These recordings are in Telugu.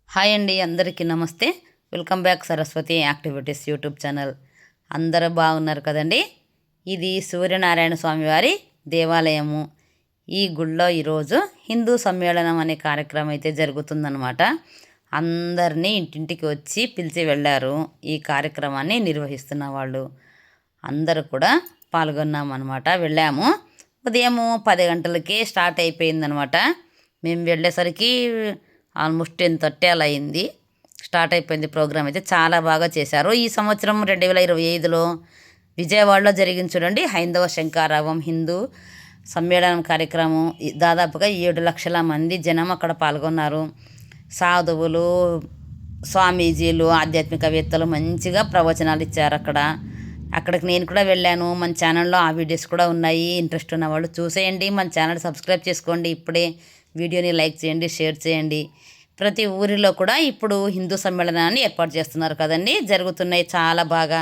హాయ్ అండి, అందరికీ నమస్తే. Welcome back Saraswati activities YouTube channel. అందరూ బాగున్నారు కదండి. ఇది సూర్యనారాయణ స్వామి వారి దేవాలయము. ఈ గుళ్ళో ఈరోజు హిందూ సమ్మేళనం అనే కార్యక్రమం అయితే జరుగుతుందన్నమాట. అందరినీ ఇంటింటికి వచ్చి పిలిచి వెళ్ళారు. ఈ కార్యక్రమాన్ని నిర్వహిస్తున్న వాళ్ళు అందరూ కూడా పాల్గొన్నామన్నమాట. వెళ్ళాము. ఉదయం 10 గంటలకే స్టార్ట్ అయిపోయిందనమాట. మేము వెళ్ళేసరికి ఆల్మోస్ట్ 10:30 అలా అయింది. స్టార్ట్ అయిపోయింది. ప్రోగ్రామ్ అయితే చాలా బాగా చేశారు. ఈ సంవత్సరం 2025లో విజయవాడలో జరిగింది చూడండి, హైందవ శంఖారావం హిందూ సమ్మేళనం కార్యక్రమం. దాదాపుగా 7 లక్షల మంది జనం అక్కడ పాల్గొన్నారు. సాధువులు, స్వామీజీలు, ఆధ్యాత్మికవేత్తలు మంచిగా ప్రవచనాలు ఇచ్చారు అక్కడికి నేను కూడా వెళ్ళాను. మన ఛానల్లో ఆ వీడియోస్ కూడా ఉన్నాయి. ఇంట్రెస్ట్ ఉన్న వాళ్ళు చూసేయండి. మన ఛానల్ సబ్స్క్రైబ్ చేసుకోండి. ఇప్పుడే వీడియోని లైక్ చేయండి, షేర్ చేయండి. ప్రతి ఊరిలో కూడా ఇప్పుడు హిందూ సమ్మేళనాన్ని ఏర్పాటు చేస్తున్నారు కదండి. జరుగుతున్నాయి చాలా బాగా.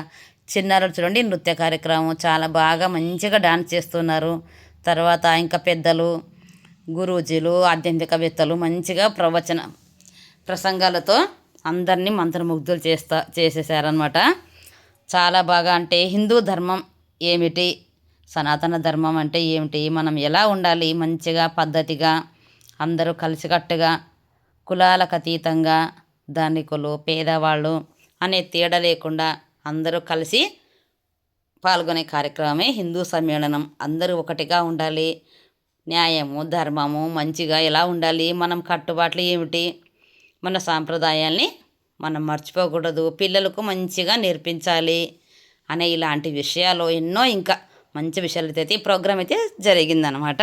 చిన్నారులు చూడండి, నృత్య కార్యక్రమం చాలా బాగా మంచిగా డాన్స్ చేస్తున్నారు. తర్వాత ఇంకా పెద్దలు, గురూజీలు, ఆధ్యాత్మికవేత్తలు మంచిగా ప్రసంగాలతో అందరినీ మంత్రముగ్ధులు చేసేసారనమాట. చాలా బాగా. అంటే హిందూ ధర్మం ఏమిటి, సనాతన ధర్మం అంటే ఏమిటి, మనం ఎలా ఉండాలి మంచిగా పద్ధతిగా, అందరూ కలిసికట్టుగా, కులాలకు అతీతంగా, ధనికులు పేదవాళ్ళు అనే తేడా లేకుండా అందరూ కలిసి పాల్గొనే కార్యక్రమమే హిందూ సమ్మేళనం. అందరూ ఒకటిగా ఉండాలి. న్యాయము, ధర్మము మంచిగా ఎలా ఉండాలి, మనం కట్టుబాట్లు ఏమిటి, మన సాంప్రదాయాల్ని మనం మర్చిపోకూడదు, పిల్లలకు మంచిగా నేర్పించాలి అనే ఇలాంటి విషయాలు ఎన్నో ఇంకా మంచి విషయాలు అయితే ఈ ప్రోగ్రాం అయితే జరిగిందనమాట.